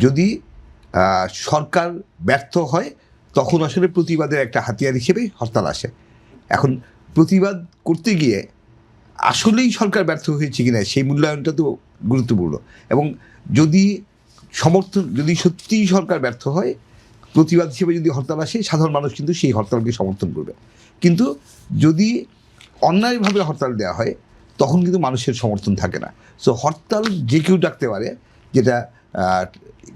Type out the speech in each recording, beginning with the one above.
যদি সরকার ব্যর্থ হয় তখন আসলে প্রতিবাদের একটা হাতিয়ার হিসেবে হরতাল আসে। এখন প্রতিবাদ করতে গিয়ে আসলেই সরকার ব্যর্থ হয়েছে কিনা সেই মূল্যায়নটা তো গুরুত্বপূর্ণ। এবং যদি যদি সত্যিই সরকার ব্যর্থ হয়, প্রতিবাদ হিসেবে যদি হরতাল আসে, সাধারণ মানুষ কিন্তু সেই হরতালকে সমর্থন করবে। কিন্তু যদি অন্যায়ভাবে হরতাল দেওয়া হয় তখন কিন্তু মানুষের সমর্থন থাকে না। সো হরতাল যে কেউ ডাকতে পারে, যেটা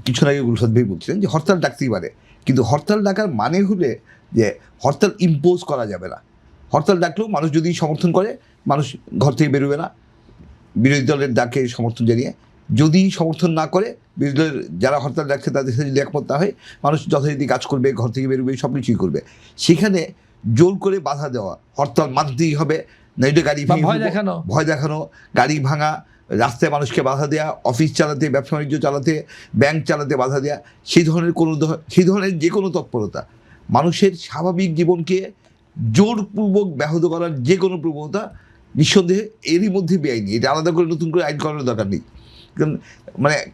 কিছুক্ষণ আগে গুলশাদ ভাই বলছিলেন যে হরতাল ডাকতেই পারে, কিন্তু হরতাল ডাকার মানে হলে যে হরতাল ইম্পোজ করা যাবে না। হরতাল ডাকলেও মানুষ যদি সমর্থন করে, মানুষ ঘর থেকে বেরোবে না বিরোধী দলের ডাকে সমর্থন জানিয়ে। যদি সমর্থন না করে, বিরোধী দলের যারা হরতাল ডাকছে তাদের সাথে যদি একমত না হয়, মানুষ যথারীতি কাজ করবে, ঘর থেকে বেরোবে, সব কিছুই করবে। সেখানে জোর করে বাধা দেওয়া, হরতাল মানতেই হবে, নইলে গাড়ি ভয় দেখানো, গাড়ি ভাঙা, রাস্তায় মানুষকে বাধা দেওয়া, অফিস চালাতে, ব্যবসা বাণিজ্য চালাতে, ব্যাংক চালাতে বাধা দেওয়া, সেই ধরনের যে কোনো তৎপরতা, মানুষের স্বাভাবিক জীবনকে জোরপূর্বক ব্যাহত করার যে কোনো প্রবণতা নিঃসন্দেহে এরই মধ্যে বেআইনি। এটা আলাদা করে নতুন করে আইন করার দরকার নেই। কারণ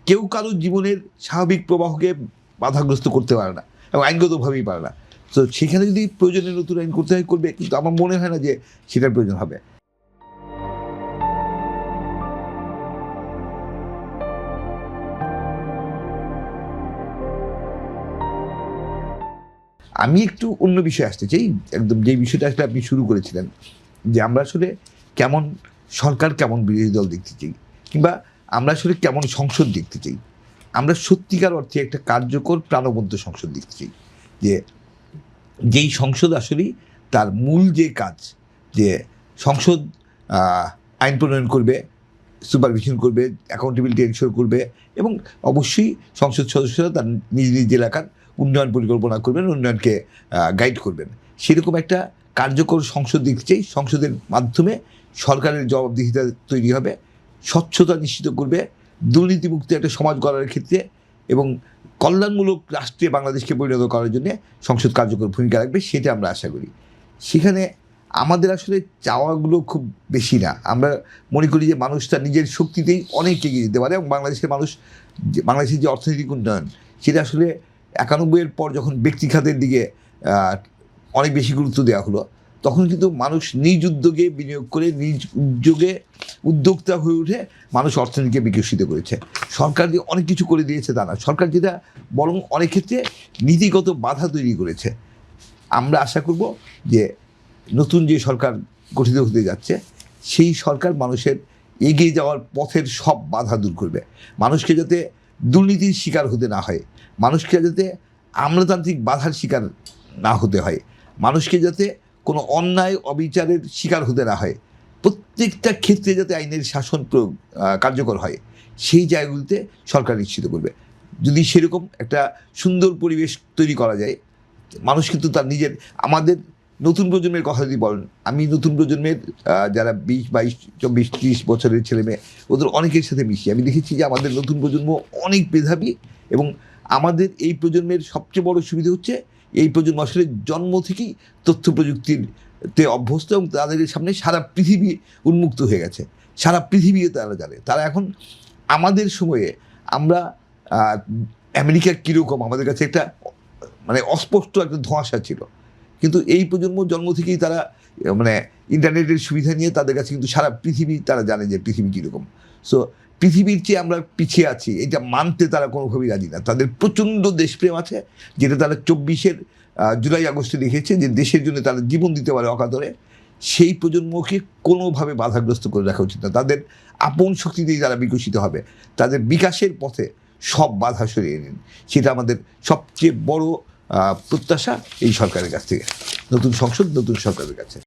কেউ কারো জীবনের স্বাভাবিক প্রবাহকে বাধাগ্রস্ত করতে পারে না এবং আইনগতভাবেই পারে না। তো সেখানে যদি প্রয়োজনে নতুন আইন করতে হয়, করবে, কিন্তু আমার মনে হয় না যে সেটার প্রয়োজন হবে। আমি একটু অন্য বিষয়ে আসতে চাই, একদম যে বিষয়টা আসলে আপনি শুরু করেছিলেন, যে আমরা আসলে কেমন সরকার, কেমন বিরোধী দল দেখতে চাই, কিংবা আমরা আসলে কেমন সংসদ দেখতে চাই। আমরা সত্যিকার অর্থে একটা কার্যকর প্রাণবন্ত সংসদ দেখতে চাই, যেই সংসদ আসলেই তার মূল যে কাজ, যে সংসদ আইন প্রণয়ন করবে, সুপারভিশন করবে, অ্যাকাউন্টেবিলিটি এনশিওর করবে, এবং অবশ্যই সংসদ সদস্যরা তার নিজ নিজ এলাকার উন্নয়ন পরিকল্পনা করবেন, উন্নয়নকে গাইড করবেন। সেরকম একটা কার্যকর সংসদ দেখতে চাই। সংসদের মাধ্যমে সরকারের জবাবদিহিতা তৈরি হবে, স্বচ্ছতা নিশ্চিত করবে, দুর্নীতিমুক্ত একটা সমাজ গড়ার ক্ষেত্রে এবং কল্যাণমূলক রাষ্ট্রে বাংলাদেশকে পরিণত করার জন্য সংসদ কার্যকর ভূমিকা রাখবে, সেটা আমরা আশা করি। সেখানে আমাদের আসলে চাওয়াগুলো খুব বেশি না। আমরা মনে করি যে মানুষ তার নিজের শক্তিতেই অনেক এগিয়ে যেতে পারে, এবং বাংলাদেশের যে অর্থনৈতিক উন্নয়ন, সেটা আসলে 91-এর পর যখন ব্যক্তি খাতের দিকে অনেক বেশি গুরুত্ব দেওয়া হলো, তখন কিন্তু মানুষ নিজ উদ্যোগে বিনিয়োগ করে, নিজ উদ্যোক্তা হয়ে উঠে মানুষ অর্থনীতিকে বিকশিত করেছে। সরকার যে অনেক কিছু করে দিয়েছে তা না, সরকার যেটা বরং অনেক ক্ষেত্রে নীতিগত বাধা তৈরি করেছে। আমরা আশা করব যে নতুন যে সরকার গঠিত হতে যাচ্ছে, সেই সরকার মানুষের এগিয়ে যাওয়ার পথের সব বাধা দূর করবে। মানুষকে যাতে দুর্নীতির শিকার হতে না হয়, মানুষকে যাতে আমলাতান্ত্রিক বাধার শিকার না হতে হয়, মানুষকে যাতে কোনো অন্যায় অবিচারের শিকার হতে না হয়, প্রত্যেকটা ক্ষেত্রে যাতে আইনের শাসন প্রয়োগ কার্যকর হয়, সেই জায়গাগুলিতে সরকার নিশ্চিত করবে। যদি সেরকম একটা সুন্দর পরিবেশ তৈরি করা যায়, মানুষ কিন্তু তার নিজের, আমাদের নতুন প্রজন্মের কথা যদি বলেন, আমি নতুন প্রজন্মের যারা 20, 22, 24, 30 বছরের ছেলে মেয়ে, ওদের অনেকের সাথে মিশি। আমি দেখেছি যে আমাদের নতুন প্রজন্ম অনেক মেধাবী, এবং আমাদের এই প্রজন্মের সবচেয়ে বড় সুবিধা হচ্ছে এই প্রজন্ম আসলে জন্ম থেকেই তথ্য প্রযুক্তিতে অভ্যস্ত, এবং তাদের সামনে সারা পৃথিবী উন্মুক্ত হয়ে গেছে, সারা পৃথিবীও তারা জানে। তারা এখন আমাদের সময়ে আমরা আমেরিকা কীরকম আমাদের কাছে একটা অস্পষ্ট একটা ধোঁয়াশা ছিল, কিন্তু এই প্রজন্ম জন্ম থেকেই তারা ইন্টারনেটের সুবিধা নিয়ে তাদের কাছে কিন্তু সারা পৃথিবী তারা জানে যে পৃথিবী কীরকম। সো পৃথিবীর চেয়ে আমরা পিছিয়ে আছি এটা মানতে তারা কোনোভাবেই রাজি না। তাদের প্রচণ্ড দেশপ্রেম আছে, যেটা তারা 24-এর জুলাই আগস্টে দেখেছে, যে দেশের জন্য তারা জীবন দিতে পারে অকাতরে। সেই প্রজন্মকে কোনোভাবে বাধাগ্রস্ত করে রাখা উচিত না। তাদের আপন শক্তিতেই তারা বিকশিত হবে। তাদের বিকাশের পথে সব বাধা সরিয়ে নিন, সেটা আমাদের সবচেয়ে বড় প্রত্যাশা এই সরকারের কাছ থেকে, নতুন সংসদ, নতুন সরকারের কাছে।